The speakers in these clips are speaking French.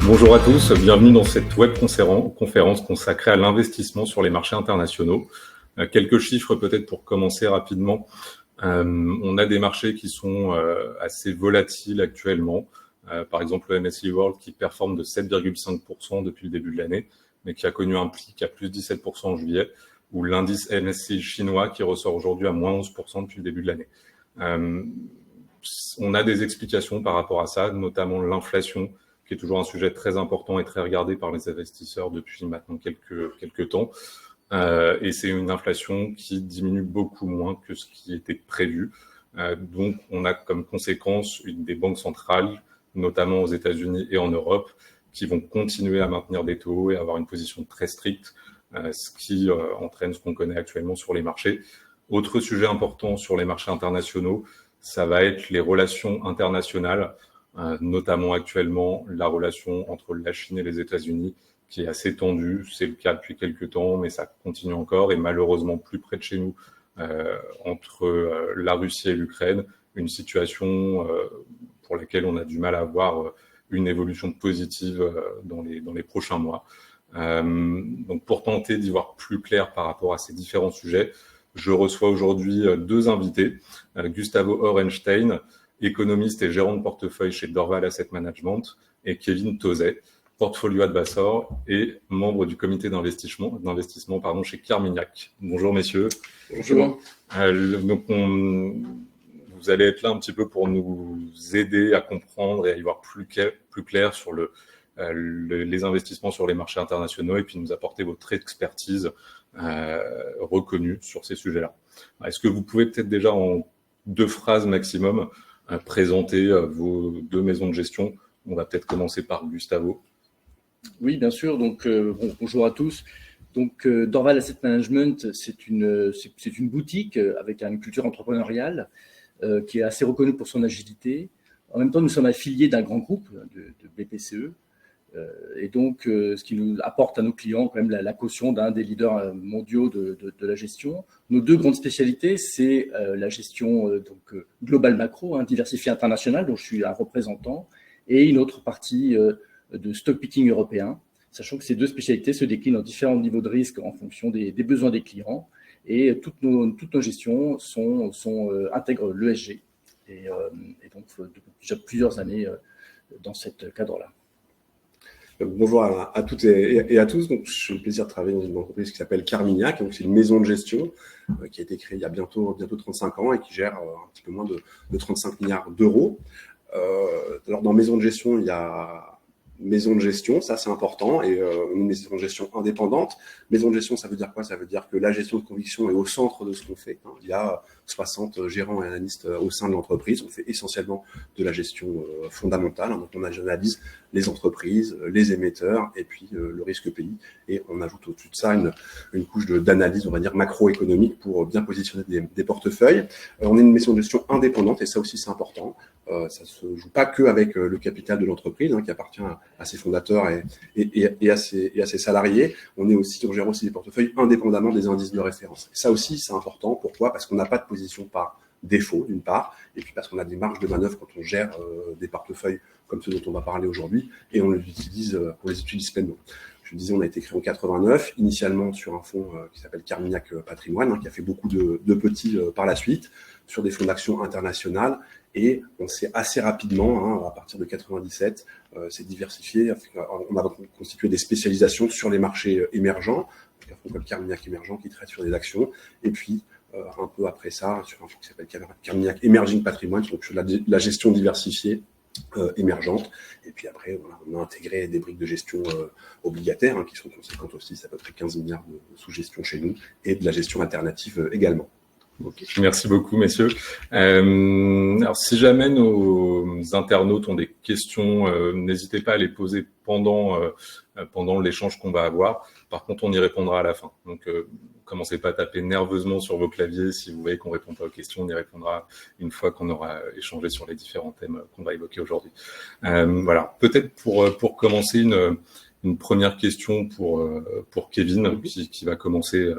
Bonjour à tous, bienvenue dans cette web conférence consacrée à l'investissement sur les marchés internationaux. Quelques chiffres peut-être pour commencer rapidement. On a des marchés qui sont assez volatiles actuellement. Par exemple, le MSCI World qui performe de 7,5% depuis le début de l'année, mais qui a connu un pic à plus 17% en juillet, ou l'indice MSCI chinois qui ressort aujourd'hui à moins 11% depuis le début de l'année. On a des explications par rapport à ça, notamment l'inflation, qui est toujours un sujet très important et très regardé par les investisseurs depuis maintenant quelques temps. Et c'est une inflation qui diminue beaucoup moins que ce qui était prévu. Donc, on a comme conséquence des banques centrales, notamment aux États-Unis et en Europe, qui vont continuer à maintenir des taux et avoir une position très stricte, ce qui entraîne ce qu'on connaît actuellement sur les marchés. Autre sujet important sur les marchés internationaux, ça va être les relations internationales, notamment actuellement la relation entre la Chine et les États-Unis, qui est assez tendue. C'est le cas depuis quelques temps, mais ça continue encore, et malheureusement plus près de chez nous, entre la Russie et l'Ukraine, une situation pour laquelle on a du mal à avoir une évolution positive dans les prochains mois. Donc pour tenter d'y voir plus clair par rapport à ces différents sujets, je reçois aujourd'hui deux invités, Gustavo Orenstein, économiste et gérant de portefeuille chez Dorval Asset Management, et Kevin Tauzet, portfolio advisor et membre du comité d'investissement chez Carmignac. Bonjour messieurs. Bonjour. Donc vous allez être là un petit peu pour nous aider à comprendre et à y voir plus clair sur les investissements sur les marchés internationaux, et puis nous apporter votre expertise reconnue sur ces sujets-là. Est-ce que vous pouvez peut-être déjà en 2 phrases maximum présenter vos 2 maisons de gestion? On va peut-être commencer par Gustavo. Oui, bien sûr. Donc, bonjour à tous. Donc, Dorval Asset Management, c'est une boutique avec une culture entrepreneuriale qui est assez reconnue pour son agilité. En même temps, nous sommes affiliés d'un grand groupe de BPCE. Et donc, ce qui nous apporte à nos clients quand même la caution d'un des leaders mondiaux de la gestion. Nos 2 grandes spécialités, c'est la gestion globale macro, diversifiée internationale, dont je suis un représentant, et une autre partie de stock picking européen, sachant que ces 2 spécialités se déclinent en différents niveaux de risque en fonction des besoins des clients. Et toutes nos gestions intègrent l'ESG. Et donc, depuis déjà plusieurs années dans ce cadre-là. Bonjour à toutes et à tous. Donc, j'ai le plaisir de travailler dans une entreprise qui s'appelle Carmignac. Donc, c'est une maison de gestion qui a été créée il y a bientôt 35 ans et qui gère un petit peu moins de 35 milliards d'euros. Alors, dans maison de gestion, il y a maison de gestion, ça c'est important, et une maison de gestion indépendante. Maison de gestion, ça veut dire quoi? Ça veut dire que la gestion de conviction est au centre de ce qu'on fait. Il y a 60 gérants et analystes au sein de l'entreprise. On fait essentiellement de la gestion fondamentale. Donc on analyse les entreprises, les émetteurs et puis le risque pays. Et on ajoute au-dessus de ça une couche d'analyse, on va dire, macroéconomique pour bien positionner des portefeuilles. On est une maison de gestion indépendante et ça aussi c'est important. Ça se joue pas que avec le capital de l'entreprise qui appartient à ses fondateurs et à ses salariés. On gère aussi des portefeuilles indépendamment des indices de référence. Et ça aussi c'est important. Pourquoi? Parce qu'on n'a pas de position par défaut d'une part, et puis parce qu'on a des marges de manœuvre quand on gère des portefeuilles comme ceux dont on va parler aujourd'hui, et on les utilise pleinement. Je disais, on a été créé en 89, initialement sur un fonds qui s'appelle Carmignac Patrimoine, qui a fait beaucoup de petits par la suite, sur des fonds d'action internationales, et on s'est assez rapidement, à partir de 97, s'est diversifié. On a constitué des spécialisations sur les marchés émergents, un fonds comme Carmignac Émergent qui traite sur des actions, et puis un peu après ça, sur un fonds qui s'appelle Carmignac Emerging Patrimoine, donc sur la gestion diversifiée émergente. Et puis après, on a intégré des briques de gestion obligataires qui sont conséquentes aussi, c'est à peu près 15 milliards de sous-gestion chez nous, et de la gestion alternative également. Okay. Merci beaucoup, messieurs. Alors, si jamais nos internautes ont des questions, n'hésitez pas à les poser pendant l'échange qu'on va avoir. Par contre, on y répondra à la fin. Donc, commencez pas à taper nerveusement sur vos claviers. Si vous voyez qu'on répond pas aux questions, on y répondra une fois qu'on aura échangé sur les différents thèmes qu'on va évoquer aujourd'hui. Voilà. Peut-être pour commencer une première question pour Kevin, qui va commencer.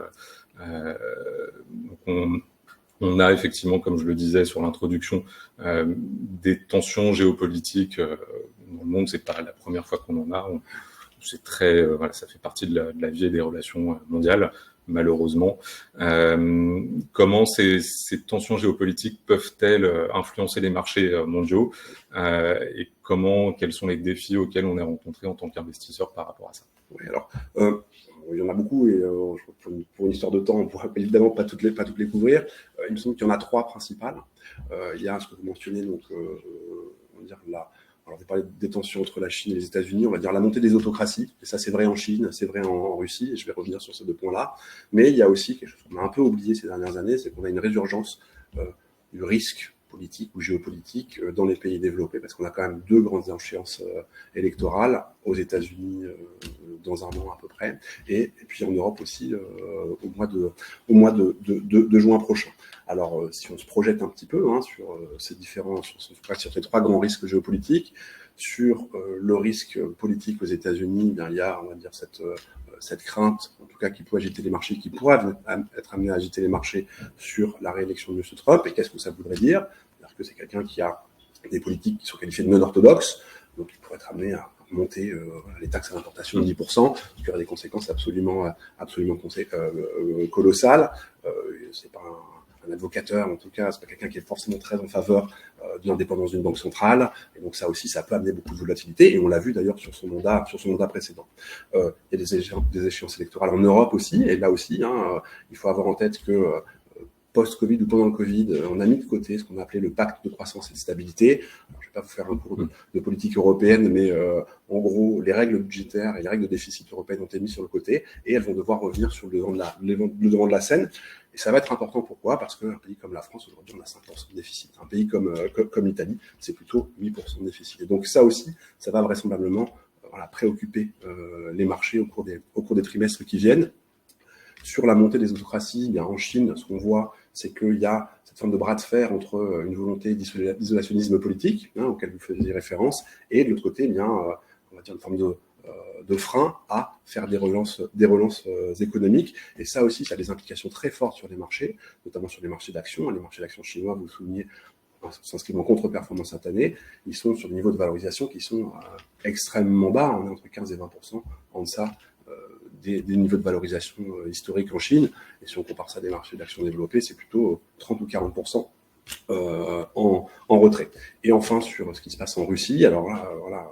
On a effectivement, comme je le disais sur l'introduction, des tensions géopolitiques, dans le monde, c'est pas la première fois qu'on en a. C'est très, voilà, ça fait partie de la vie et des relations mondiales, malheureusement. Comment ces tensions géopolitiques peuvent-elles influencer les marchés mondiaux et quels sont les défis auxquels on est rencontré en tant qu'investisseur par rapport à ça? Oui, alors, il y en a beaucoup et pour une histoire de temps, on ne pourra évidemment pas toutes les couvrir. Il me semble qu'il y en a 3 principales. Il y a ce que vous mentionnez, donc, on va dire alors, vous parlez des tensions entre la Chine et les États-Unis, on va dire la montée des autocraties. Et ça, c'est vrai en Chine, c'est vrai en Russie, et je vais revenir sur ces 2 points-là. Mais il y a aussi quelque chose qu'on a un peu oublié ces dernières années, c'est qu'on a une résurgence du risque politique ou géopolitique dans les pays développés, parce qu'on a quand même 2 grandes échéances électorales aux États-Unis dans un an à peu près, et puis en Europe aussi au mois de juin prochain. Alors, si on se projette un petit peu sur ces sur ces 3 grands risques géopolitiques, sur le risque politique aux États-Unis, il y a, on va dire, cette crainte, en tout cas, qui pourrait agiter les marchés, qui pourrait être amené à agiter les marchés sur la réélection de M. Trump. Et qu'est-ce que ça voudrait dire? C'est-à-dire que c'est quelqu'un qui a des politiques qui sont qualifiées de non orthodoxes, donc il pourrait être amené à monter les taxes à l'importation de 10%, ce qui aurait des conséquences absolument colossales. C'est pas un advocateur, en tout cas, c'est pas quelqu'un qui est forcément très en faveur de l'indépendance d'une banque centrale, et donc ça aussi, ça peut amener beaucoup de volatilité, et on l'a vu d'ailleurs sur son mandat précédent. Il y a des échéances électorales en Europe aussi, et là aussi, il faut avoir en tête que post-Covid ou pendant le Covid, on a mis de côté ce qu'on a appelé le pacte de croissance et de stabilité. Alors, je ne vais pas vous faire un cours de politique européenne, mais en gros, les règles budgétaires et les règles de déficit européennes ont été mises sur le côté et elles vont devoir revenir sur le devant de la scène. Et ça va être important. Pourquoi? Parce qu'un pays comme la France, aujourd'hui, on a 5% de déficit. Un pays comme l'Italie, c'est plutôt 8% de déficit. Et donc ça aussi, ça va vraisemblablement préoccuper les marchés au cours des trimestres qui viennent. Sur la montée des autocraties, en Chine, ce qu'on voit, c'est qu'il y a cette forme de bras de fer entre une volonté d'isolationnisme politique, auquel vous faisiez référence, et de l'autre côté, on va dire une forme de frein à faire des relances économiques. Et ça aussi, ça a des implications très fortes sur les marchés, notamment sur les marchés d'actions. Les marchés d'actions chinois, vous soulignez, s'inscrivent en contre-performance cette année. Ils sont sur des niveaux de valorisation qui sont extrêmement bas. On est entre 15 et 20% en deçà des niveaux de valorisation historiques en Chine. Et si on compare ça à des marchés d'actions développés, c'est plutôt 30 ou 40% en retrait. Et enfin, sur ce qui se passe en Russie, alors là,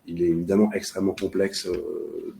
il est évidemment extrêmement complexe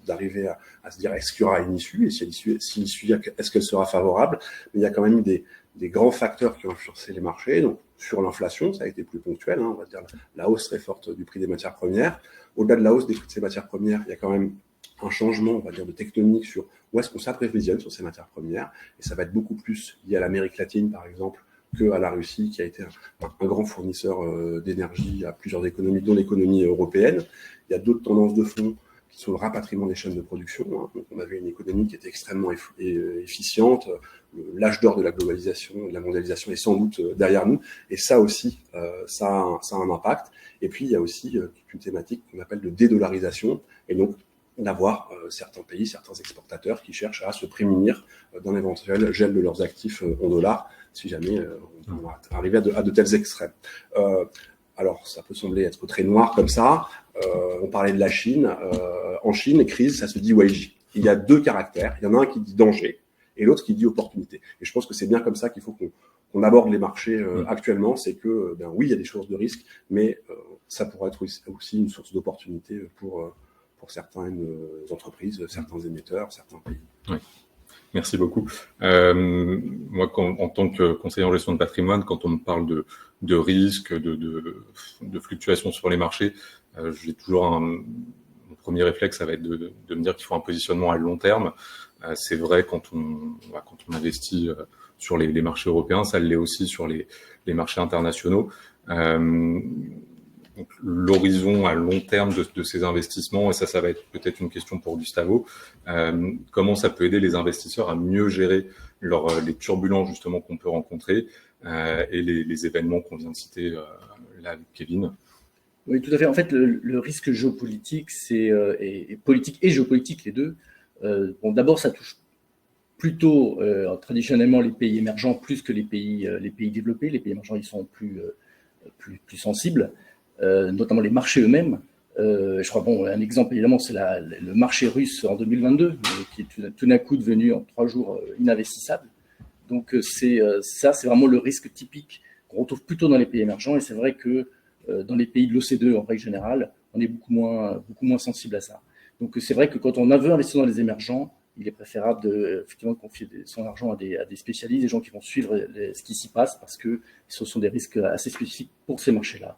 d'arriver à se dire est-ce qu'il y aura une issue, et si l'issue, est-ce qu'elle sera favorable. Mais il y a quand même eu des grands facteurs qui ont influencé les marchés. Donc, sur l'inflation, ça a été plus ponctuel, on va dire la hausse très forte du prix des matières premières. Au-delà de la hausse des prix de ces matières premières, il y a quand même un changement, on va dire, de tectonique sur où est-ce qu'on s'approvisionne sur ces matières premières. Et ça va être beaucoup plus lié à l'Amérique latine, par exemple, qu'à la Russie, qui a été un grand fournisseur d'énergie à plusieurs économies, dont l'économie européenne. Il y a d'autres tendances de fond qui sont le rapatriement des chaînes de production. Donc, on avait une économie qui était extrêmement efficiente. L'âge d'or de la globalisation, de la mondialisation est sans doute derrière nous. Et ça aussi, ça a un impact. Et puis, il y a aussi une thématique qu'on appelle de dédollarisation. Et donc, d'avoir certains pays, certains exportateurs qui cherchent à se prémunir d'un éventuel gel de leurs actifs en dollars, si jamais on va arriver à de tels extrêmes. Alors, ça peut sembler être très noir comme ça. On parlait de la Chine. En Chine, crise, ça se dit Weiji. Il y a 2 caractères. Il y en a un qui dit danger et l'autre qui dit opportunité. Et je pense que c'est bien comme ça qu'il faut qu'on aborde les marchés actuellement. C'est que, oui, il y a des sources de risque, mais ça pourrait être aussi une source d'opportunité pour certaines entreprises, certains émetteurs, certains pays. Oui. Merci beaucoup. Moi, en tant que conseiller en gestion de patrimoine, quand on me parle de risques, de fluctuations sur les marchés, j'ai toujours mon premier réflexe, ça va être de me dire qu'il faut un positionnement à long terme. C'est vrai quand on investit sur les marchés européens, ça l'est aussi sur les marchés internationaux. Donc, l'horizon à long terme de ces investissements, et ça va être peut-être une question pour Gustavo, comment ça peut aider les investisseurs à mieux gérer les turbulences justement qu'on peut rencontrer et les événements qu'on vient de citer là avec Kevin. Oui, tout à fait. En fait, le risque géopolitique, c'est politique et géopolitique, les deux. D'abord, ça touche plutôt traditionnellement les pays émergents plus que les pays développés. Les pays émergents, ils sont plus sensibles. notamment les marchés eux-mêmes. Je crois, un exemple évidemment, c'est le marché russe en 2022, qui est tout d'un coup devenu en 3 jours ininvestissable. Donc c'est vraiment le risque typique qu'on retrouve plutôt dans les pays émergents, et c'est vrai que dans les pays de l'OCDE en règle générale, on est beaucoup moins sensible à ça. Donc c'est vrai que quand on veut investir dans les émergents, il est préférable effectivement de confier son argent à des spécialistes, des gens qui vont suivre ce qui s'y passe, parce que ce sont des risques assez spécifiques pour ces marchés-là.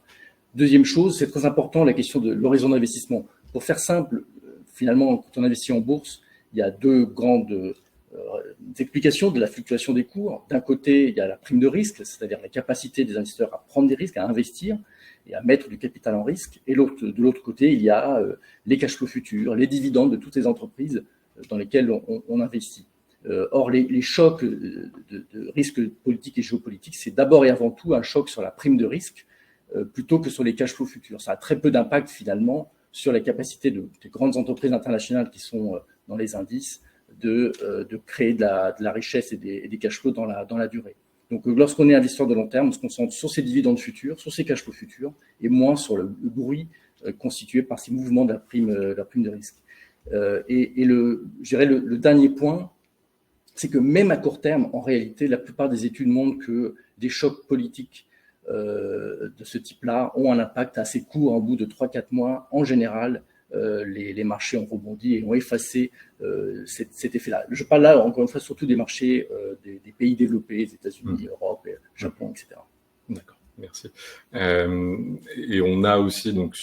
Deuxième chose, c'est très important, la question de l'horizon d'investissement. Pour faire simple, finalement, quand on investit en bourse, il y a 2 grandes explications de la fluctuation des cours. D'un côté, il y a la prime de risque, c'est-à-dire la capacité des investisseurs à prendre des risques, à investir et à mettre du capital en risque. Et de l'autre côté, il y a les cash flows futurs, les dividendes de toutes les entreprises dans lesquelles on investit. Or, les chocs de risques politiques et géopolitiques, c'est d'abord et avant tout un choc sur la prime de risque, plutôt que sur les cash flows futurs. Ça a très peu d'impact finalement sur la capacité des grandes entreprises internationales qui sont dans les indices de créer de la richesse et des cash flows dans la durée. Donc lorsqu'on est investisseur de long terme, on se concentre sur ces dividendes futurs, sur ces cash flows futurs, et moins sur le bruit constitué par ces mouvements de la prime de risque. Je dirais le dernier point, c'est que même à court terme, en réalité, la plupart des études montrent que des chocs politiques de ce type-là ont un impact assez court, au bout de 3-4 mois. En général, les marchés ont rebondi et ont effacé cet effet-là. Je parle là, encore une fois, surtout des marchés des pays développés, les États-Unis, Europe, Japon, etc. D'accord, merci. Et on a aussi, donc,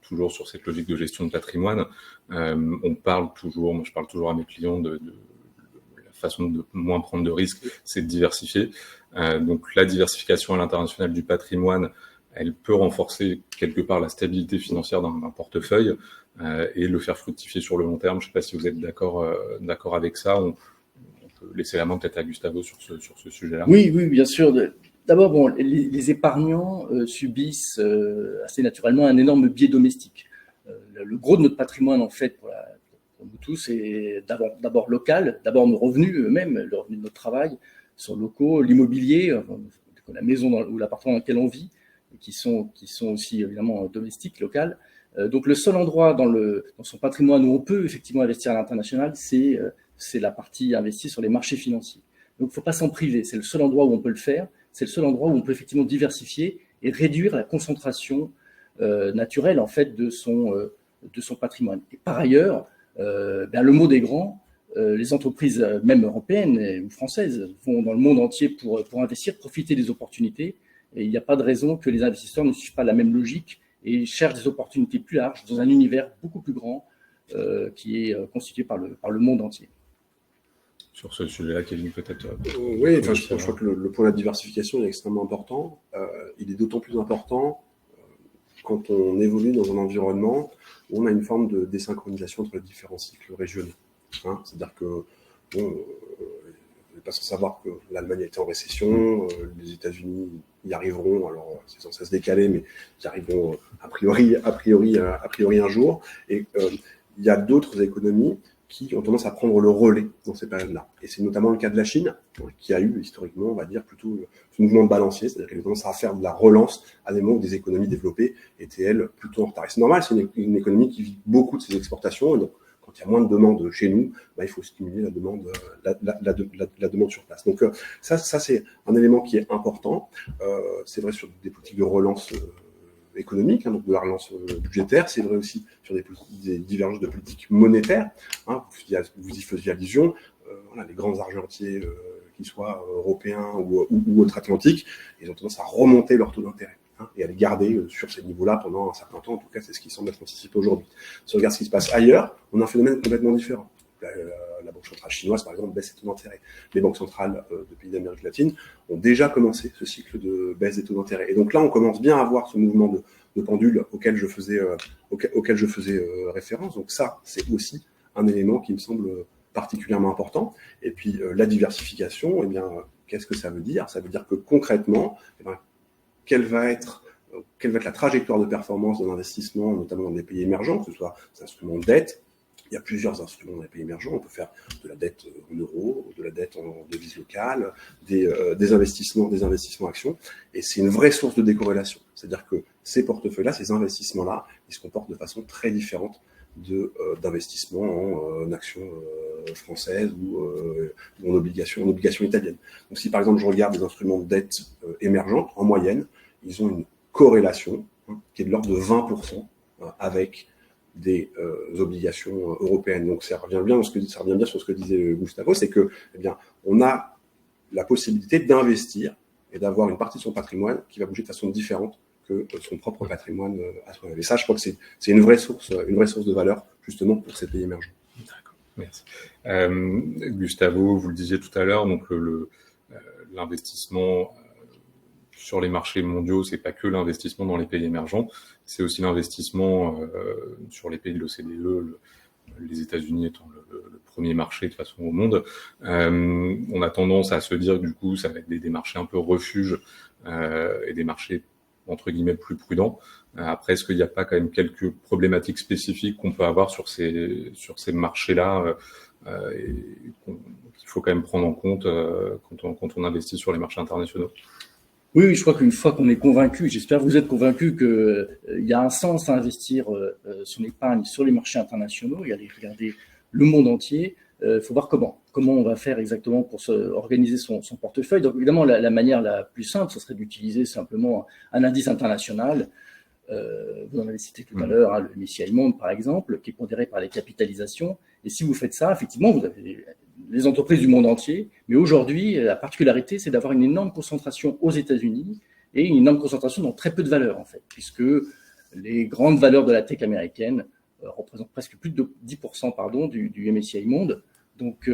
toujours sur cette logique de gestion de patrimoine, je parle toujours à mes clients de la façon de moins prendre de risques, c'est de diversifier. Donc la diversification à l'international du patrimoine, elle peut renforcer quelque part la stabilité financière d'un portefeuille et le faire fructifier sur le long terme. Je ne sais pas si vous êtes d'accord avec ça. On peut laisser la main peut-être à Gustavo sur ce sujet-là. Oui, bien sûr. D'abord, les épargnants subissent assez naturellement un énorme biais domestique. Le gros de notre patrimoine, en fait, pour nous tous, est d'abord local, d'abord nos revenus eux-mêmes, le revenu de notre travail, sont locaux, l'immobilier, la maison ou l'appartement dans lequel on vit, qui sont aussi évidemment domestiques, locales. Donc le seul endroit dans son patrimoine où on peut effectivement investir à l'international, c'est la partie investie sur les marchés financiers. Donc il ne faut pas s'en priver, c'est le seul endroit où on peut le faire, c'est le seul endroit où on peut effectivement diversifier et réduire la concentration naturelle en fait de son patrimoine. Et par ailleurs, le mot des grands, les entreprises, même européennes ou françaises, vont dans le monde entier pour investir, profiter des opportunités. Et il n'y a pas de raison que les investisseurs ne suivent pas la même logique et cherchent des opportunités plus larges dans un univers beaucoup plus grand qui est constitué par le monde entier. Sur ce sujet-là, Kevin, peut-être. Oui, je crois que le point de la diversification est extrêmement important. Il est d'autant plus important quand on évolue dans un environnement où on a une forme de désynchronisation entre les différents cycles régionaux. C'est-à-dire que, on n'est pas sans savoir que l'Allemagne était en récession, les États-Unis y arriveront, alors c'est sans cesse décalé, mais y arriveront a priori un jour. Et il y a d'autres économies qui ont tendance à prendre le relais dans ces périodes-là. Et c'est notamment le cas de la Chine, qui a eu historiquement, on va dire, plutôt ce mouvement de balancier, c'est-à-dire qu'elle a tendance à faire de la relance à des moments où des économies développées étaient, elles, plutôt en retard. Et c'est normal, c'est une économie qui vit beaucoup de ses exportations, et donc quand il y a moins de demande chez nous, il faut stimuler la demande, la demande sur place. Donc ça c'est un élément qui est important. C'est vrai sur des politiques de relance économique, donc de la relance budgétaire. C'est vrai aussi sur des divergences de politique monétaire. Vous y faisiez allusion. Les grands argentiers, qu'ils soient européens ou outre-Atlantique, ils ont tendance à remonter leur taux d'intérêt et à les garder sur ces niveaux-là pendant un certain temps. En tout cas, c'est ce qui semble être anticipé aujourd'hui. Si on regarde ce qui se passe ailleurs, on a un phénomène complètement différent. La Banque centrale chinoise, par exemple, baisse ses taux d'intérêt. Les banques centrales de pays d'Amérique latine ont déjà commencé ce cycle de baisse des taux d'intérêt. Et donc là, on commence bien à voir ce mouvement de pendule auquel je faisais référence. Donc ça, c'est aussi un élément qui me semble particulièrement important. Et puis la diversification, qu'est-ce que ça veut dire ? Ça veut dire que concrètement, quelle va être la trajectoire de performance d'un investissement, notamment dans des pays émergents, que ce soit des instruments de dette. Il y a plusieurs instruments dans les pays émergents. On peut faire de la dette en euros, de la dette en devise locale, des investissements actions. Et c'est une vraie source de décorrélation. C'est-à-dire que ces portefeuilles-là, ces investissements-là, ils se comportent de façon très différente d'investissement en actions françaises ou en obligations italiennes. Donc si par exemple je regarde des instruments de dette émergentes, en moyenne, ils ont une corrélation qui est de l'ordre de 20% avec des obligations européennes. Donc ça revient bien sur ce que disait Gustavo, c'est que on a la possibilité d'investir et d'avoir une partie de son patrimoine qui va bouger de façon différente que son propre patrimoine à soi-même. Et ça, je crois que c'est une vraie source de valeur, justement, pour ces pays émergents. D'accord, merci. Gustavo, vous le disiez tout à l'heure, donc l'investissement sur les marchés mondiaux, c'est pas que l'investissement dans les pays émergents, c'est aussi l'investissement sur les pays de l'OCDE, les États-Unis étant le premier marché de façon au monde. On a tendance à se dire que du coup, ça va être des marchés un peu refuges et des marchés entre guillemets plus prudents. Après, est-ce qu'il n'y a pas quand même quelques problématiques spécifiques qu'on peut avoir sur ces marchés-là qu'il faut quand même prendre en compte quand on investit sur les marchés internationaux? Oui, je crois qu'une fois qu'on est convaincu, j'espère que vous êtes convaincu qu'il y a un sens à investir son épargne sur les marchés internationaux et aller regarder le monde entier. Il faut voir comment on va faire exactement pour organiser son portefeuille. Donc évidemment, la manière la plus simple, ce serait d'utiliser simplement un indice international. Vous en avez cité tout à l'heure, le MSCI Monde par exemple, qui est pondéré par les capitalisations. Et si vous faites ça, effectivement, vous avez les entreprises du monde entier. Mais aujourd'hui, la particularité, c'est d'avoir une énorme concentration aux États-Unis et une énorme concentration dans très peu de valeurs, en fait, puisque les grandes valeurs de la tech américaine représentent presque plus de 10% du MSCI Monde. Donc,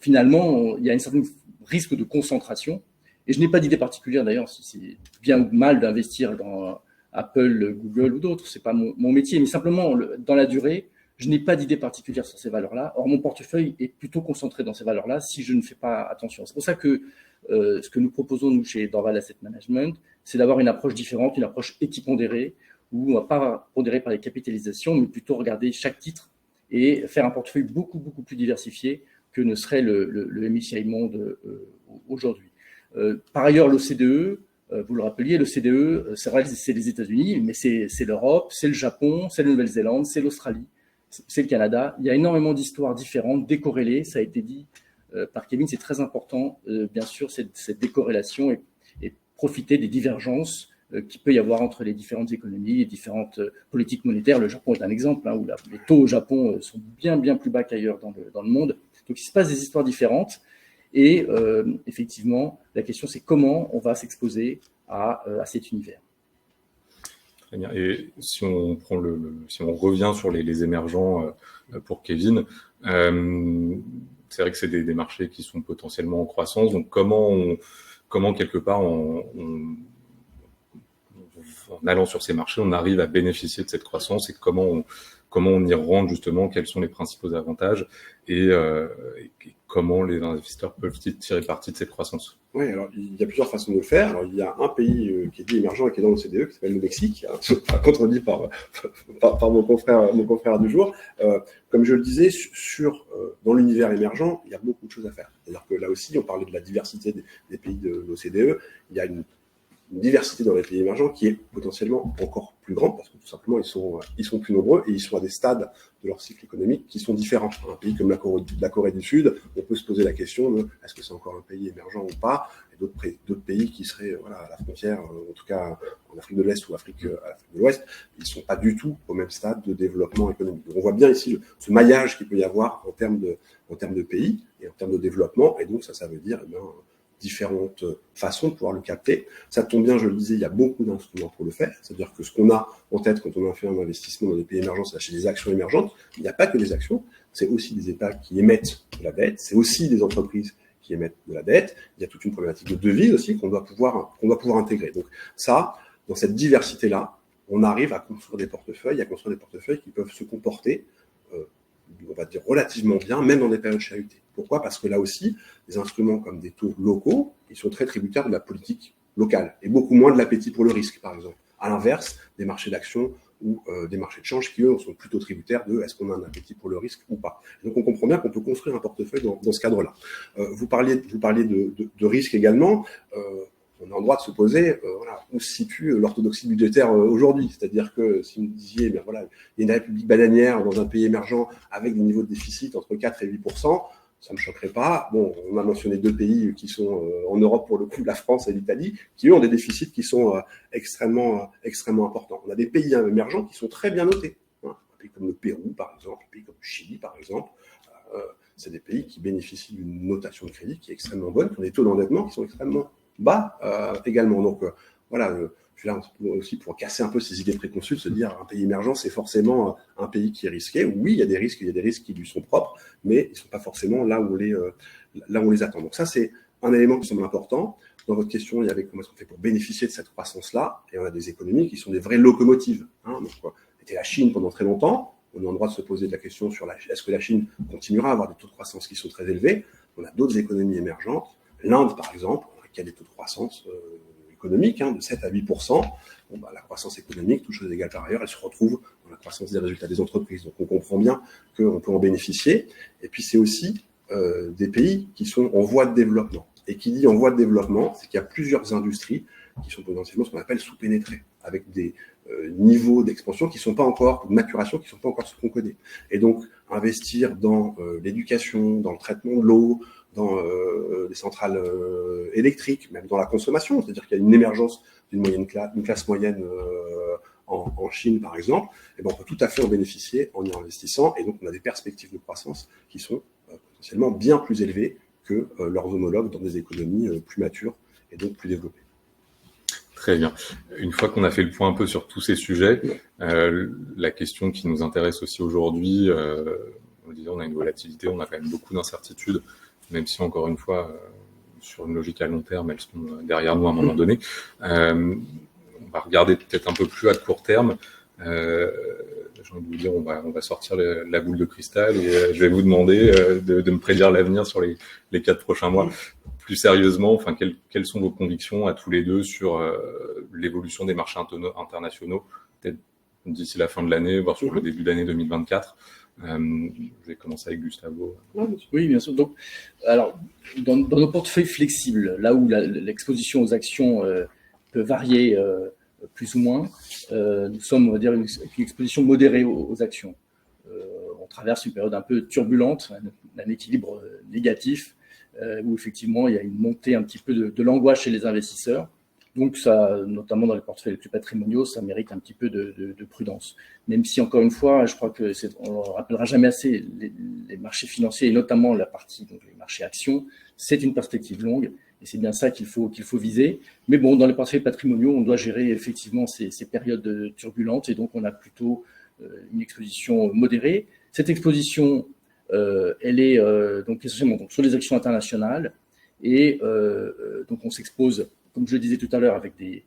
finalement, il y a un certain risque de concentration. Et je n'ai pas d'idée particulière, d'ailleurs, si c'est bien ou mal d'investir dans Apple, Google ou d'autres. C'est pas mon métier, mais simplement, dans la durée, je n'ai pas d'idée particulière sur ces valeurs-là. Or, mon portefeuille est plutôt concentré dans ces valeurs-là si je ne fais pas attention. C'est pour ça que ce que nous proposons, nous, chez Dorval Asset Management, c'est d'avoir une approche différente, une approche équipondérée, où on ne va pas pondérer par les capitalisations, mais plutôt regarder chaque titre et faire un portefeuille beaucoup, beaucoup plus diversifié que ne serait le MSCI Monde aujourd'hui. Par ailleurs, l'OCDE, vous le rappeliez, l'OCDE, c'est vrai, c'est les États-Unis, mais c'est l'Europe, c'est le Japon, c'est la Nouvelle-Zélande, c'est l'Australie, c'est le Canada. Il y a énormément d'histoires différentes, décorrélées, ça a été dit par Kevin, c'est très important, bien sûr, cette décorrélation et profiter des divergences qu'il peut y avoir entre les différentes économies, les différentes politiques monétaires. Le Japon est un exemple, où les taux au Japon sont bien, bien plus bas qu'ailleurs dans le monde. Donc, il se passe des histoires différentes. Et effectivement, la question, c'est comment on va s'exposer à cet univers. Très bien. Et si on prend si on revient sur les émergents pour Kevin, c'est vrai que c'est des marchés qui sont potentiellement en croissance. Donc, comment quelque part, en allant sur ces marchés, on arrive à bénéficier de cette croissance et comment on y rentre justement, quels sont les principaux avantages et comment les investisseurs peuvent-ils tirer parti de cette croissance? Oui, alors il y a plusieurs façons de le faire. Alors, il y a un pays qui est dit émergent et qui est dans l'OCDE, qui s'appelle le Mexique, contredit par mon confrère du jour. Comme je le disais, dans l'univers émergent, il y a beaucoup de choses à faire. C'est-à-dire que là aussi, on parlait de la diversité des pays de l'OCDE. Il y a une diversité dans les pays émergents qui est potentiellement encore plus grande parce que tout simplement ils sont plus nombreux et ils sont à des stades de leur cycle économique qui sont différents. Un pays comme la Corée du Sud, on peut se poser la question de est-ce que c'est encore un pays émergent ou pas, et d'autres pays qui seraient à la frontière, en tout cas en Afrique de l'Est ou Afrique de l'Ouest, ils sont pas du tout au même stade de développement économique. Donc on voit bien ici ce maillage qu'il peut y avoir en termes de pays et en termes de développement, et donc ça veut dire différentes façons de pouvoir le capter. Ça tombe bien, je le disais, il y a beaucoup d'instruments pour le faire. C'est-à-dire que ce qu'on a en tête quand on a fait un investissement dans des pays émergents, c'est d'acheter des actions émergentes. Il n'y a pas que des actions, c'est aussi des États qui émettent de la dette, c'est aussi des entreprises qui émettent de la dette. Il y a toute une problématique de devise aussi qu'on doit pouvoir intégrer. Donc ça, dans cette diversité-là, on arrive à construire des portefeuilles, qui peuvent se comporter, on va dire relativement bien, même dans des périodes chahutées. Pourquoi ? Parce que là aussi, des instruments comme des taux locaux, ils sont très tributaires de la politique locale et beaucoup moins de l'appétit pour le risque, par exemple. À l'inverse, des marchés d'actions ou des marchés de change qui, eux, sont plutôt tributaires de est-ce qu'on a un appétit pour le risque ou pas. Donc, on comprend bien qu'on peut construire un portefeuille dans ce cadre-là. Vous parliez de risque également. on est en droit de se poser où se situe l'orthodoxie budgétaire aujourd'hui. C'est-à-dire que si vous me disiez, il y a une république bananière dans un pays émergent avec des niveaux de déficit entre 4 et 8%, ça ne me choquerait pas. Bon, on a mentionné 2 pays qui sont en Europe, pour le coup, la France et l'Italie, qui eux ont des déficits qui sont extrêmement importants. On a des pays émergents qui sont très bien notés. Un pays comme le Pérou, par exemple, un pays comme le Chili, par exemple. C'est des pays qui bénéficient d'une notation de crédit qui est extrêmement bonne, qui ont des taux d'endettement qui sont extrêmement bas également. Donc je suis là aussi pour casser un peu ces idées préconçues, de se dire un pays émergent, c'est forcément un pays qui est risqué. Oui, il y a des risques qui lui sont propres, mais ils ne sont pas forcément là où on les attend. Donc ça, c'est un élément qui semble important. Dans votre question, il y avait comment est-ce qu'on fait pour bénéficier de cette croissance-là, et on a des économies qui sont des vraies locomotives. Donc, c'était la Chine pendant très longtemps. On est en droit de se poser de la question sur est-ce que la Chine continuera à avoir des taux de croissance qui sont très élevés. On a d'autres économies émergentes. L'Inde, par exemple, qui a des taux de croissance économique de 7 à 8%. La croissance économique, toutes choses égales par ailleurs, elle se retrouve dans la croissance des résultats des entreprises. Donc on comprend bien qu'on peut en bénéficier. Et puis c'est aussi des pays qui sont en voie de développement. Et qui dit en voie de développement, c'est qu'il y a plusieurs industries qui sont potentiellement ce qu'on appelle sous-pénétrées, avec des niveaux d'expansion qui ne sont pas encore, de maturation qui ne sont pas encore ce qu'on connaît. Et donc investir dans l'éducation, dans le traitement de l'eau, dans les centrales électriques, même dans la consommation, c'est-à-dire qu'il y a une émergence d'une classe moyenne en Chine, par exemple, et on peut tout à fait en bénéficier en y investissant, et donc on a des perspectives de croissance qui sont potentiellement bien plus élevées que leurs homologues dans des économies plus matures et donc plus développées. Très bien. Une fois qu'on a fait le point un peu sur tous ces sujets, la question qui nous intéresse aussi aujourd'hui, on a une volatilité, on a quand même beaucoup d'incertitudes, même si encore une fois, sur une logique à long terme, elles sont derrière nous à un moment donné. On va regarder peut-être un peu plus à court terme. J'ai envie de vous dire, on va sortir la boule de cristal et je vais vous demander de me prédire l'avenir sur les 4 prochains mois. Plus sérieusement, quelles sont vos convictions à tous les deux sur l'évolution des marchés internationaux, peut-être d'ici la fin de l'année, voire sur le début d'année 2024. Je vais commencer avec Gustavo. Oui, bien sûr. Donc, alors, dans nos portefeuilles flexibles, là où l'exposition aux actions peut varier plus ou moins, nous sommes, on va dire, une exposition modérée aux actions. On traverse une période un peu turbulente, un équilibre négatif, où effectivement il y a une montée un petit peu de l'angoisse chez les investisseurs. Donc ça, notamment dans les portefeuilles les plus patrimoniaux, ça mérite un petit peu de prudence. Même si, encore une fois, je crois que on ne rappellera jamais assez, les marchés financiers et notamment la partie, donc les marchés actions, c'est une perspective longue et c'est bien ça qu'il faut viser. Mais bon, dans les portefeuilles patrimoniaux, on doit gérer effectivement ces périodes turbulentes et donc on a plutôt une exposition modérée. Cette exposition, elle est donc essentiellement sur les actions internationales et donc on s'expose, comme je le disais tout à l'heure, avec des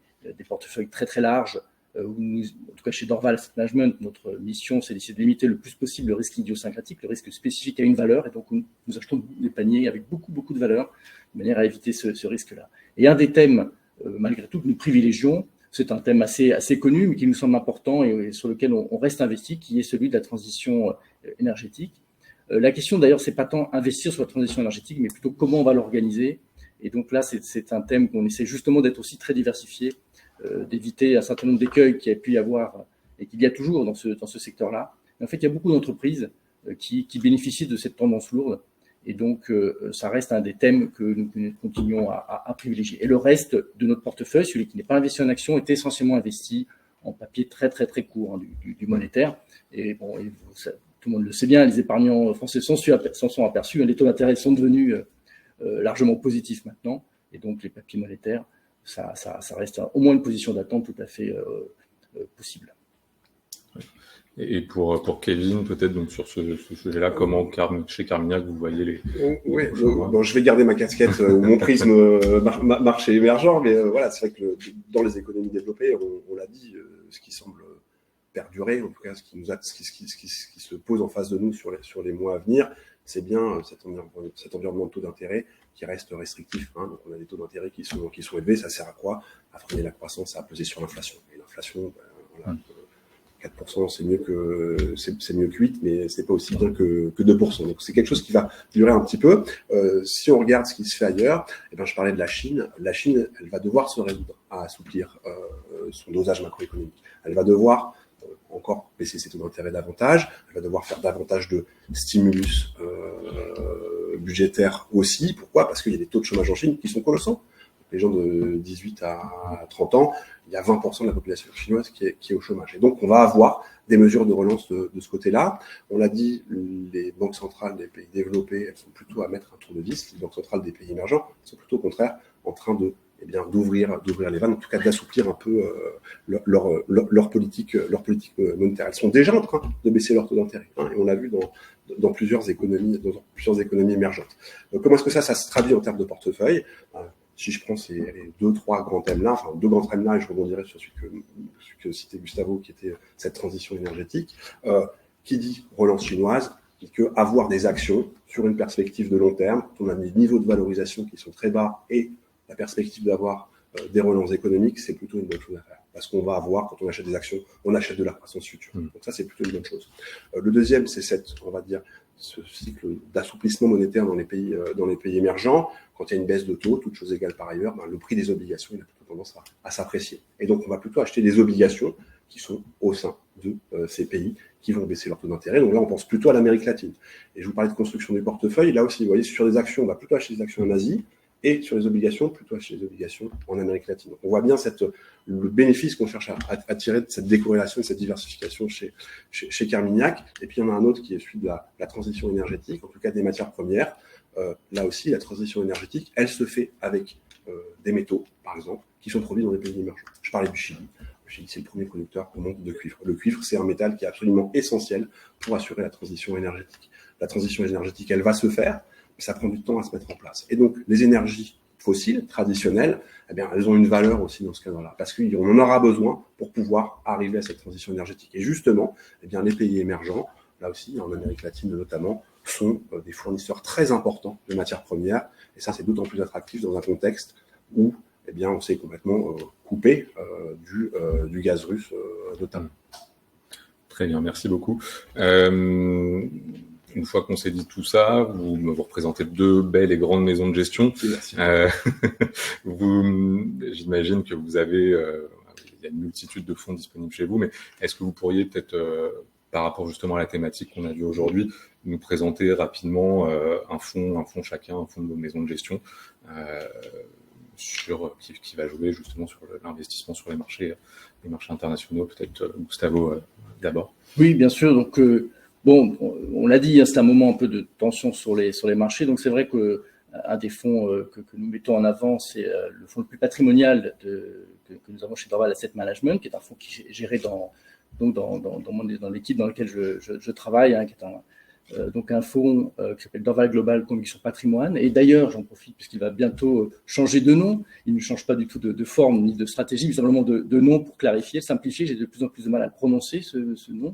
portefeuilles très très larges, où nous, en tout cas chez Dorval Asset Management, notre mission c'est d'essayer de limiter le plus possible le risque idiosyncratique, le risque spécifique à une valeur, et donc nous achetons des paniers avec beaucoup de valeurs, de manière à éviter ce risque-là. Et un des thèmes, malgré tout, que nous privilégions, c'est un thème assez connu, mais qui nous semble important et sur lequel on reste investi, qui est celui de la transition énergétique. La question d'ailleurs, c'est pas tant investir sur la transition énergétique, mais plutôt comment on va l'organiser. Et donc là, c'est un thème qu'on essaie justement d'être aussi très diversifié, d'éviter un certain nombre d'écueils qu'il y a pu y avoir et qu'il y a toujours dans ce secteur-là. En fait, il y a beaucoup d'entreprises qui bénéficient de cette tendance lourde. Et donc, ça reste un des thèmes que nous continuons à privilégier. Et le reste de notre portefeuille, celui qui n'est pas investi en actions, est essentiellement investi en papier très court, du monétaire. Et bon, tout le monde le sait bien, les épargnants français s'en sont aperçus. Les taux d'intérêt sont devenus largement positifs maintenant. Et donc, les papiers monétaires, ça reste au moins une position d'attente tout à fait possible. Et pour Kevin, peut-être donc sur ce sujet-là, comment chez Carmignac vous voyez les oui, bon, je vais garder ma casquette ou mon prisme marché émergent, mais voilà, c'est vrai que dans les économies développées, on l'a dit, ce qui semble perdurer, en tout cas ce qui se pose en face de nous sur les mois à venir, c'est bien cet environnement de taux d'intérêt qui reste restrictif. Donc on a des taux d'intérêt qui sont élevés, ça sert à quoi? À freiner la croissance, à peser sur l'inflation. Et l'inflation, voilà, 4%, c'est mieux que 8, mais c'est pas aussi bien que 2%. Donc c'est quelque chose qui va durer un petit peu. Si on regarde ce qui se fait ailleurs, eh ben je parlais de la Chine. La Chine, elle va devoir se résoudre à assouplir son dosage macroéconomique. Elle va devoir encore baisser ses taux d'intérêt davantage. Elle va devoir faire davantage de stimulus budgétaire aussi. Pourquoi ? Parce qu'il y a des taux de chômage en Chine qui sont colossaux. Les gens de 18 à 30 ans, il y a 20% de la population chinoise qui est au chômage. Et donc, on va avoir des mesures de relance de ce côté-là. On l'a dit, les banques centrales des pays développés, elles sont plutôt à mettre un tour de vis. Les banques centrales des pays émergents sont plutôt au contraire en train d'ouvrir les vannes, en tout cas d'assouplir un peu leur politique monétaire. Elles sont déjà en train de baisser leur taux d'intérêt, et on l'a vu dans plusieurs économies émergentes. Donc, comment est-ce que ça se traduit en termes de portefeuille ? Si je prends ces deux grands thèmes-là, et je rebondirai sur celui que citait Gustavo, qui était cette transition énergétique, qui dit relance chinoise, dit que avoir des actions sur une perspective de long terme, on a des niveaux de valorisation qui sont très bas et la perspective d'avoir des relances économiques, c'est plutôt une bonne chose à faire. Parce qu'on va avoir, quand on achète des actions, on achète de la croissance future. Donc ça, c'est plutôt une bonne chose. Le deuxième, c'est ce cycle d'assouplissement monétaire dans les pays émergents. Quand il y a une baisse de taux, toutes choses égales par ailleurs, le prix des obligations, il a plutôt tendance à s'apprécier. Et donc, on va plutôt acheter des obligations qui sont au sein de ces pays qui vont baisser leur taux d'intérêt. Donc là, on pense plutôt à l'Amérique latine. Et je vous parlais de construction du portefeuille. Là aussi, vous voyez, sur les actions, on va plutôt acheter des actions en Asie. Et sur les obligations, plutôt acheter des obligations en Amérique latine. Donc on voit bien le bénéfice qu'on cherche à tirer de cette décorrélation, de cette diversification chez Carmignac. Et puis il y en a un autre qui est celui de la transition énergétique, en tout cas des matières premières. Là aussi, la transition énergétique, elle se fait avec des métaux, par exemple, qui sont produits dans les pays émergents. Je parlais du Chili. Le Chili, c'est le premier producteur au monde de cuivre. Le cuivre, c'est un métal qui est absolument essentiel pour assurer la transition énergétique. La transition énergétique, elle va se faire, mais ça prend du temps à se mettre en place. Et donc, les énergies fossiles, traditionnelles, eh bien, elles ont une valeur aussi dans ce cadre-là, parce qu'on en aura besoin pour pouvoir arriver à cette transition énergétique. Et justement, eh bien, les pays émergents, là aussi, en Amérique latine notamment, sont des fournisseurs très importants de matières premières. Et ça, c'est d'autant plus attractif dans un contexte où, eh bien, on s'est complètement coupé du gaz russe notamment. Très bien, merci beaucoup. Une fois qu'on s'est dit tout ça, vous représentez deux belles et grandes maisons de gestion. Merci. J'imagine que vous avez, il y a une multitude de fonds disponibles chez vous, mais est-ce que vous pourriez peut-être, par rapport justement à la thématique qu'on a vue aujourd'hui, nous présenter rapidement un fonds chacun, un fonds de vos maisons de gestion, qui va jouer justement sur l'investissement sur les marchés internationaux. Peut-être Gustavo d'abord. Oui, bien sûr. Donc bon, on l'a dit, c'est un moment un peu de tension sur les marchés. Donc c'est vrai que un des fonds que nous mettons en avant, c'est le fonds le plus patrimonial que nous avons chez Dorval Asset Management, qui est un fonds qui est géré dans l'équipe dans laquelle je travaille, qui est donc un fonds qui s'appelle Dorval Global Conviction Patrimoine. Et d'ailleurs, j'en profite puisqu'il va bientôt changer de nom. Il ne change pas du tout de forme ni de stratégie, mais simplement de nom pour clarifier, simplifier. J'ai de plus en plus de mal à le prononcer, ce nom.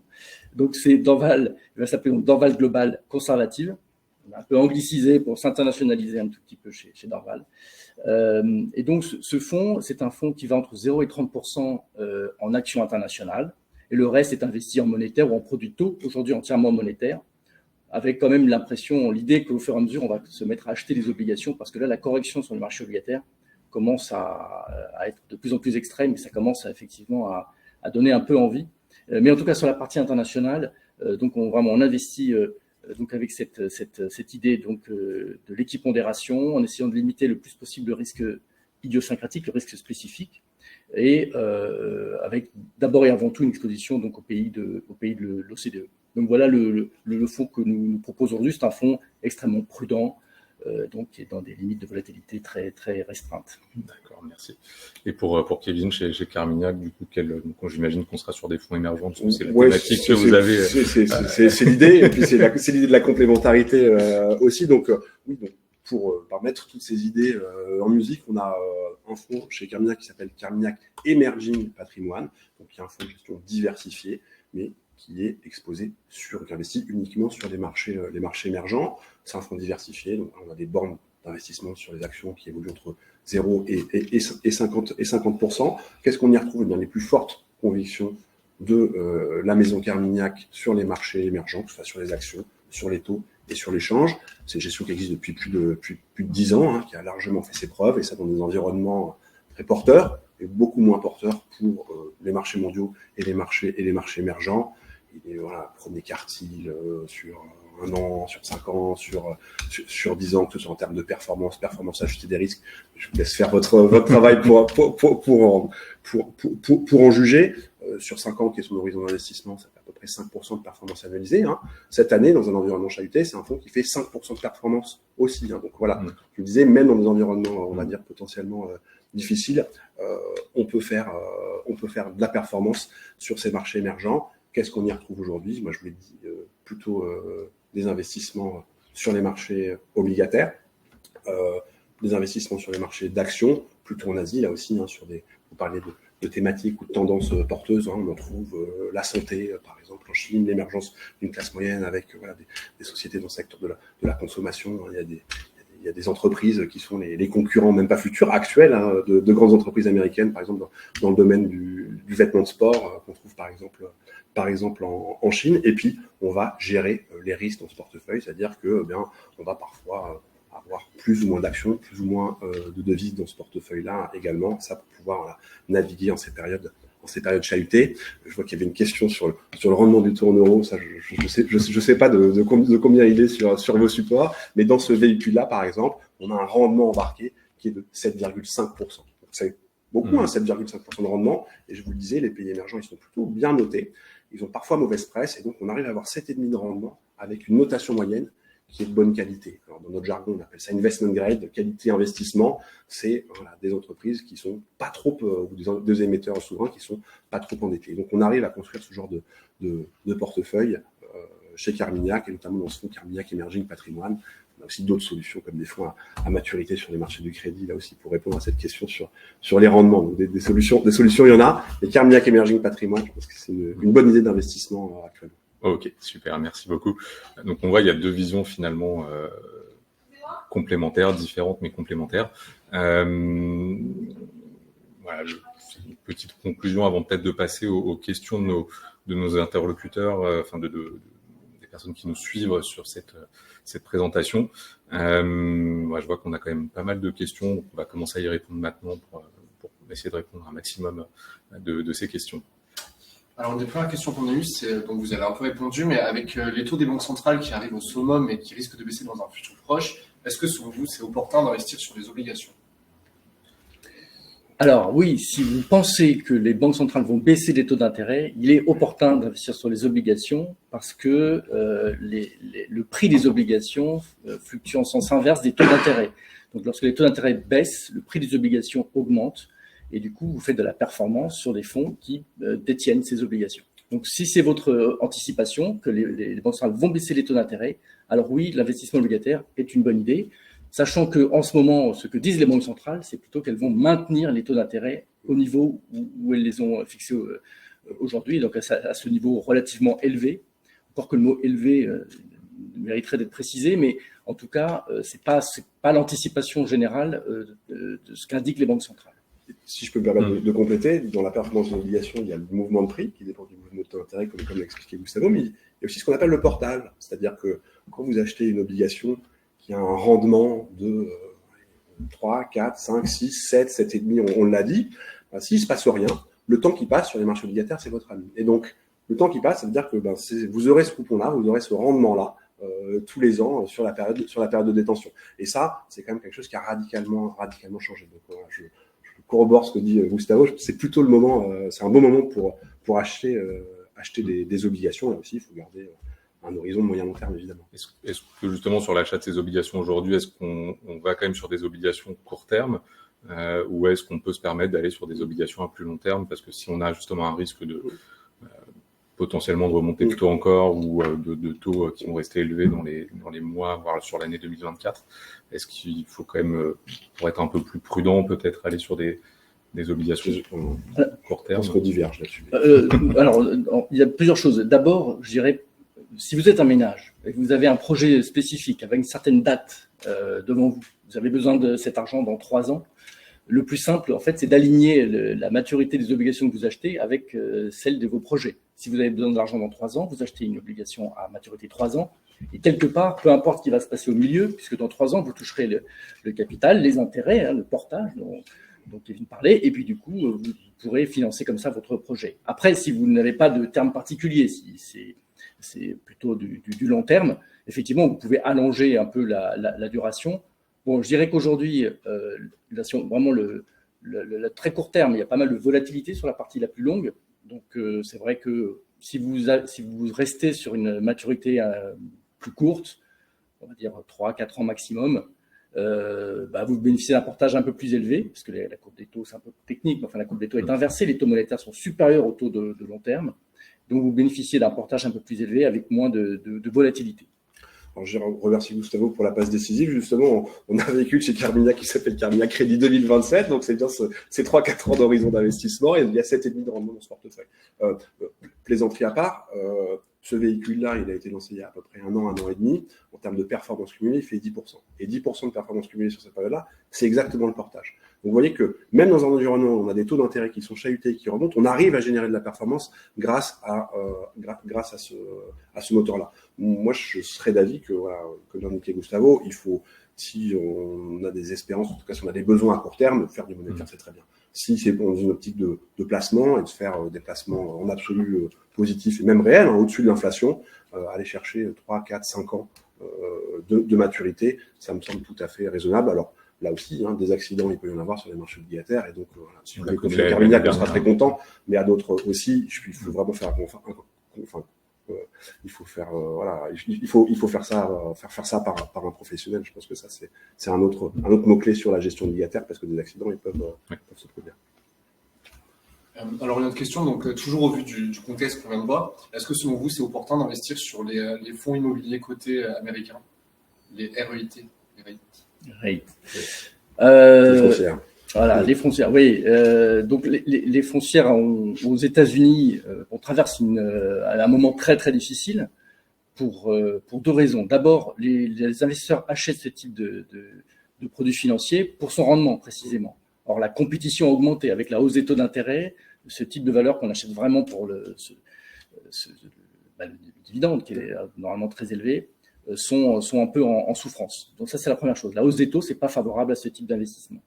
Donc c'est Dorval, il va s'appeler Dorval Global Conservative. On a un peu anglicisé pour s'internationaliser un tout petit peu chez Dorval. Et donc ce fonds, c'est un fonds qui va entre 0 et 30% en actions internationales. Et le reste est investi en monétaire ou en produits de taux, aujourd'hui entièrement monétaire, avec quand même l'idée qu'au fur et à mesure, on va se mettre à acheter des obligations, parce que là, la correction sur le marché obligataire commence à être de plus en plus extrême, et ça commence effectivement à donner un peu envie. Mais en tout cas, sur la partie internationale, donc on investit donc avec cette idée donc de l'équipondération, en essayant de limiter le plus possible le risque idiosyncratique, le risque spécifique, et avec d'abord et avant tout une exposition donc au pays de l'OCDE. Donc voilà le fonds que nous proposons aujourd'hui. C'est un fonds extrêmement prudent, donc qui est dans des limites de volatilité très très restreintes. D'accord, merci. Et pour Kevin chez Carmignac, du coup, j'imagine qu'on sera sur des fonds émergents, parce que c'est la thématique que vous avez. C'est l'idée, et puis c'est l'idée de la complémentarité aussi. Donc oui, donc pour mettre toutes ces idées en musique, on a un fonds chez Carmignac qui s'appelle Carmignac Emerging Patrimoine, donc il y a un fonds de gestion diversifié, mais qui est exposé qui investit uniquement sur les marchés émergents. C'est un fonds diversifié, donc on a des bornes d'investissement sur les actions qui évoluent entre 0 et 50%. Qu'est-ce qu'on y retrouve ? Eh bien, les plus fortes convictions de la maison Carmignac sur les marchés émergents, que ce soit sur les actions, sur les taux et sur l'échange. C'est une gestion qui existe depuis plus de 10 ans, qui a largement fait ses preuves, et ça dans des environnements très porteurs, et beaucoup moins porteurs pour les marchés mondiaux et les marchés émergents. Et voilà, premier quartile sur 1 an, sur 5 ans, sur 10 ans, que ce soit en termes de performance ajustée des risques. Je vous laisse faire votre travail pour en juger. Sur 5 ans, qui est son horizon d'investissement, ça fait à peu près 5% de performance annualisée. Cette année, dans un environnement chahuté, c'est un fonds qui fait 5% de performance aussi. Donc voilà, je vous disais, même dans des environnements, on va dire, potentiellement difficiles, on peut faire de la performance sur ces marchés émergents. Qu'est-ce qu'on y retrouve aujourd'hui? Moi, je vous l'ai dit, plutôt des investissements sur les marchés obligataires, des investissements sur les marchés d'actions, plutôt en Asie, là aussi, vous parlez de thématiques ou de tendances porteuses. On retrouve la santé, par exemple, en Chine, l'émergence d'une classe moyenne avec des sociétés dans le secteur de la consommation. Il y a des entreprises qui sont les concurrents, même pas futurs, actuels, de grandes entreprises américaines, par exemple, dans le domaine du vêtement de sport, qu'on trouve par exemple en Chine. Et puis, on va gérer les risques dans ce portefeuille, c'est-à-dire que, on va parfois avoir plus ou moins d'actions, plus ou moins de devises dans ce portefeuille-là également, ça pour pouvoir naviguer en ces périodes chahutées. Je vois qu'il y avait une question sur le rendement du taux en euros. Ça, je sais pas de combien il est sur vos supports, mais dans ce véhicule-là, par exemple, on a un rendement embarqué qui est de 7,5%. Donc, c'est beaucoup, 7,5% de rendement. Et je vous le disais, les pays émergents, ils sont plutôt bien notés. Ils ont parfois mauvaise presse, et donc on arrive à avoir 7,5% de rendement avec une notation moyenne qui est de bonne qualité. Alors, dans notre jargon, on appelle ça investment grade, qualité investissement. C'est des entreprises qui sont pas trop, ou des émetteurs souverains qui sont pas trop endettés. Donc, on arrive à construire ce genre de portefeuille chez Carmignac, et notamment dans ce fonds Carmignac Emerging Patrimoine. On a aussi d'autres solutions comme des fonds à maturité sur les marchés du crédit, là aussi, pour répondre à cette question sur les rendements. Donc, des solutions, il y en a. Les Carmignac Emerging Patrimoine, je pense que c'est une bonne idée d'investissement actuellement. Ok, super, merci beaucoup. Donc on voit, il y a deux visions finalement complémentaires, différentes mais complémentaires. Voilà, une petite conclusion avant peut-être de passer aux questions de nos interlocuteurs, des personnes qui nous suivent sur cette présentation. Je vois qu'on a quand même pas mal de questions, donc on va commencer à y répondre maintenant pour essayer de répondre à un maximum de ces questions. Alors, une des premières questions qu'on a eues, c'est, donc vous avez un peu répondu, mais avec les taux des banques centrales qui arrivent au summum et qui risquent de baisser dans un futur proche, est-ce que selon vous, c'est opportun d'investir sur des obligations? Alors oui, si vous pensez que les banques centrales vont baisser les taux d'intérêt, il est opportun d'investir sur les obligations parce que le prix des obligations fluctue en sens inverse des taux d'intérêt. Donc lorsque les taux d'intérêt baissent, le prix des obligations augmente. Et du coup, vous faites de la performance sur des fonds qui détiennent ces obligations. Donc, si c'est votre anticipation que les banques centrales vont baisser les taux d'intérêt, alors oui, l'investissement obligataire est une bonne idée, sachant qu'en ce moment, ce que disent les banques centrales, c'est plutôt qu'elles vont maintenir les taux d'intérêt au niveau où elles les ont fixés aujourd'hui, donc à ce niveau relativement élevé. Encore que le mot élevé mériterait d'être précisé, mais en tout cas, c'est pas l'anticipation générale de ce qu'indiquent les banques centrales. Si je peux me permettre de compléter, dans la performance de l'obligation, il y a le mouvement de prix qui dépend du mouvement de taux d'intérêt, comme l'a expliqué Gustavo, mais il y a aussi ce qu'on appelle le portage. C'est-à-dire que quand vous achetez une obligation qui a un rendement de 3, 4, 5, 6, 7, 7,5, on l'a dit, s'il ne se passe rien, le temps qui passe sur les marchés obligataires, c'est votre ami. Et donc, le temps qui passe, ça veut dire que vous aurez ce coupon-là, vous aurez ce rendement-là tous les ans sur la période de détention. Et ça, c'est quand même quelque chose qui a radicalement changé. Donc, voilà, je corrobore ce que dit Gustavo, c'est plutôt le moment, c'est un bon moment pour acheter des obligations. Et aussi, il faut garder un horizon de moyen long terme, évidemment. Est-ce que justement sur l'achat de ces obligations aujourd'hui, est-ce qu'on va quand même sur des obligations court terme ou est-ce qu'on peut se permettre d'aller sur des obligations à plus long terme? Parce que si on a justement un risque de potentiellement de remonter de taux encore ou de taux qui vont rester élevés dans les mois, voire sur l'année 2024, est-ce qu'il faut quand même, pour être un peu plus prudent, peut-être aller sur des obligations court terme? On se rediverge là-dessus. Alors, il y a plusieurs choses. D'abord, je dirais, si vous êtes un ménage et que vous avez un projet spécifique avec une certaine date devant vous, vous avez besoin de cet argent dans 3 ans, le plus simple, en fait, c'est d'aligner la maturité des obligations que vous achetez avec celle de vos projets. Si vous avez besoin de l'argent dans 3 ans, vous achetez une obligation à maturité 3 ans. Et quelque part, peu importe ce qui va se passer au milieu, puisque dans 3 ans, vous toucherez le capital, les intérêts, le portage dont Kevin parlait, et puis du coup, vous pourrez financer comme ça votre projet. Après, si vous n'avez pas de terme particulier, si c'est plutôt du long terme, effectivement, vous pouvez allonger un peu la duration. Bon, je dirais qu'aujourd'hui, vraiment le très court terme, il y a pas mal de volatilité sur la partie la plus longue. Donc, c'est vrai que si vous restez sur une maturité plus courte, on va dire 3-4 ans maximum, vous bénéficiez d'un portage un peu plus élevé, parce que la courbe des taux, c'est un peu technique, mais enfin, la courbe des taux est inversée, les taux monétaires sont supérieurs aux taux de long terme. Donc, vous bénéficiez d'un portage un peu plus élevé avec moins de volatilité. Alors, je remercie Gustavo pour la passe décisive. Justement, on a un véhicule chez Carmignac qui s'appelle Carmignac Crédit 2027. Donc, c'est bien ces 3-4 ans d'horizon d'investissement et il y a 7,5 de rendement dans ce portefeuille. Plaisanterie à part, ce véhicule-là, il a été lancé il y a à peu près 1 an et demi. En termes de performance cumulée, il fait 10%. Et 10% de performance cumulée sur cette période-là, c'est exactement le portage. Donc, vous voyez que même dans un environnement où on a des taux d'intérêt qui sont chahutés et qui remontent, on arrive à générer de la performance grâce à ce moteur-là. Moi, je serais d'avis que, voilà, comme l'a indiqué Gustavo, il faut, si on a des espérances, en tout cas si on a des besoins à court terme, faire du monétaire, c'est très bien. Si c'est dans une optique de placement et de faire des placements en absolu positifs et même réels, au-dessus de l'inflation, aller chercher 3, 4, 5 ans de maturité, ça me semble tout à fait raisonnable. Alors, là aussi, des accidents, il peut y en avoir sur les marchés obligataires. Et donc, voilà, si vous voulez comme Carmignac, on sera très content. Mais à d'autres aussi, il faut vraiment faire il faut faire il faut faire ça par un professionnel. Je pense que ça c'est un autre mot-clé sur la gestion obligataire parce que des accidents ils peuvent se produire. Alors une autre question, donc toujours au vu du contexte qu'on vient de voir, est-ce que selon vous c'est opportun d'investir sur les fonds immobiliers cotés américains, les REIT, REIT. Les foncières. Voilà, les foncières, oui. Donc les foncières aux États-Unis, on traverse un moment très très difficile pour 2 raisons. D'abord, les investisseurs achètent ce type de produits financiers pour son rendement précisément. Or, la compétition a augmenté avec la hausse des taux d'intérêt. Ce type de valeur qu'on achète vraiment pour le dividende qui est normalement très élevé sont un peu en souffrance. Donc ça, c'est la première chose. La hausse des taux, c'est pas favorable à ce type d'investissement.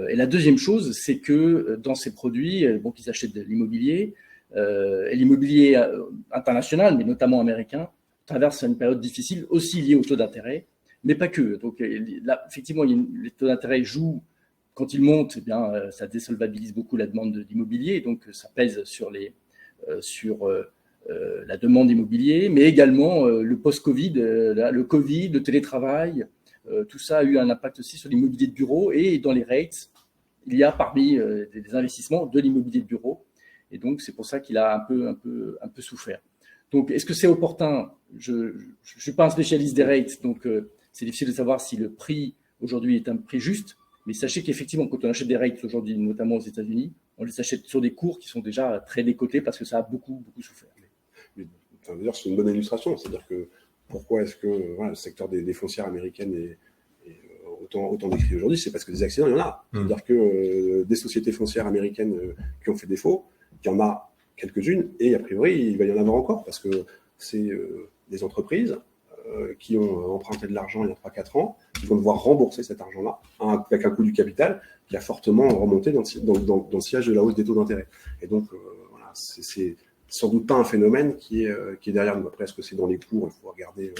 Et la deuxième chose, c'est que dans ces produits, ils achètent de l'immobilier, et l'immobilier international, mais notamment américain, traverse une période difficile aussi liée aux taux d'intérêt, mais pas que. Donc là, effectivement, les taux d'intérêt jouent. Quand ils montent, ça désolvabilise beaucoup la demande d'immobilier, donc ça pèse sur la demande immobilier, mais également le post-Covid, le Covid, le télétravail. Tout ça a eu un impact aussi sur l'immobilier de bureau et dans les rates, il y a parmi des investissements de l'immobilier de bureau et donc c'est pour ça qu'il a un peu souffert. Donc est-ce que c'est opportun? Je suis pas un spécialiste des rates, donc c'est difficile de savoir si le prix aujourd'hui est un prix juste, mais sachez qu'effectivement quand on achète des rates aujourd'hui, notamment aux États-Unis, on les achète sur des cours qui sont déjà très décotés parce que ça a beaucoup souffert. D'ailleurs, c'est une bonne illustration, c'est-à-dire que pourquoi est-ce que le secteur des foncières américaines est autant décrit aujourd'hui, c'est parce que des accidents, il y en a. C'est-à-dire que des sociétés foncières américaines qui ont fait défaut, il y en a quelques-unes, et a priori, il va y en avoir encore, parce que c'est des entreprises qui ont emprunté de l'argent il y a 3-4 ans, qui vont devoir rembourser cet argent-là, avec un coût du capital qui a fortement remonté dans le sillage de la hausse des taux d'intérêt. Et donc, c'est sans doute pas un phénomène qui est derrière nous. Après, est-ce que c'est dans les cours? Il faut regarder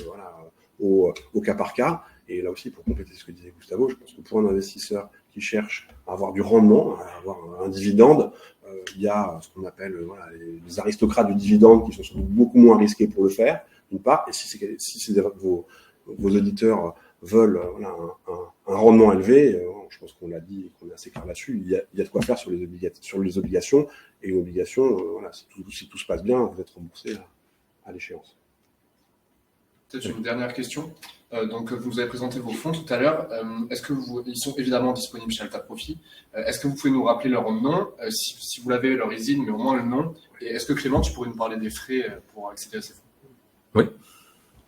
au cas par cas. Et là aussi, pour compléter ce que disait Gustavo, je pense que pour un investisseur qui cherche à avoir du rendement, à avoir un dividende, il y a ce qu'on appelle les aristocrates du dividende qui sont surtout beaucoup moins risqués pour le faire, d'une part. Et si vos auditeurs veulent un rendement élevé, je pense qu'on l'a dit et qu'on est assez clair là-dessus, il y a de quoi faire sur les obligations. Et une obligation, si tout se passe bien, vous êtes remboursé à l'échéance. Peut-être une dernière question. Donc, vous nous avez présenté vos fonds tout à l'heure. Ils sont évidemment disponibles chez Alta Profit. Est-ce que vous pouvez nous rappeler leur nom, si vous l'avez, leur ISIN, mais au moins le nom? Et est-ce que Clément, tu pourrais nous parler des frais pour accéder à ces fonds? Oui.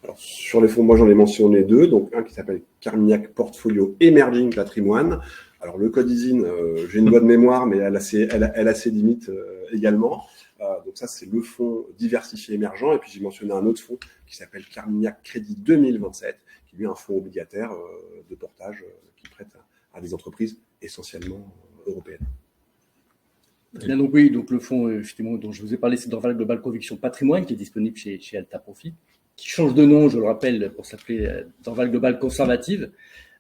Alors, sur les fonds, moi j'en ai mentionné 2. Donc, un qui s'appelle Carmignac Portfolio Emerging Patrimoine, Alors le code ISIN, j'ai une bonne mémoire, mais elle a ses limites également. Donc ça, c'est le fonds diversifié émergent. Et puis j'ai mentionné un autre fonds qui s'appelle Carmignac Crédit 2027, qui lui est un fonds obligataire de portage qui prête à des entreprises essentiellement européennes. Bien, donc oui, donc le fonds effectivement dont je vous ai parlé, c'est Dorval Global Conviction Patrimoine, qui est disponible chez Alta Profit, qui change de nom, je le rappelle, pour s'appeler Dorval Global Conservative.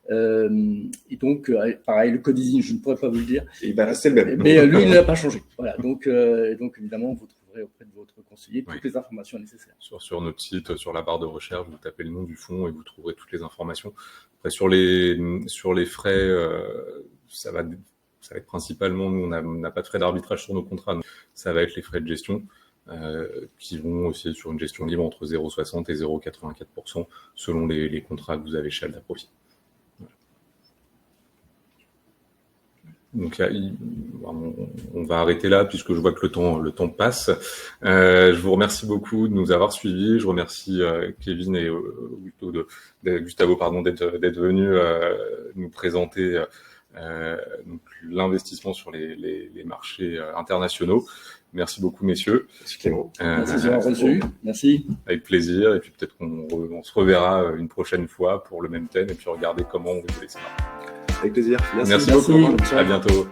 Et donc, pareil, le code ISIN, je ne pourrais pas vous le dire. Et il va rester le même. Mais lui, il n'a pas changé. Voilà. Donc évidemment, vous trouverez auprès de votre conseiller toutes les informations nécessaires. Sur notre site, sur la barre de recherche, vous tapez le nom du fonds et vous trouverez toutes les informations. Après, sur les frais, ça va être principalement, nous, on n'a pas de frais d'arbitrage sur nos contrats. Donc ça va être les frais de gestion qui vont aussi sur une gestion libre entre 0,60 et 0,84% selon les contrats que vous avez chez Alta Profit. Donc là, on va arrêter là puisque je vois que le temps passe. Je vous remercie beaucoup de nous avoir suivis. Je remercie Kevin et Gustavo d'être venus nous présenter donc l'investissement sur les marchés internationaux. Merci beaucoup, messieurs. Merci Clément. Merci, merci. Avec plaisir. Et puis peut-être qu'on se reverra une prochaine fois pour le même thème et puis regarder comment on veut laisser. Avec plaisir. Merci beaucoup. À bientôt.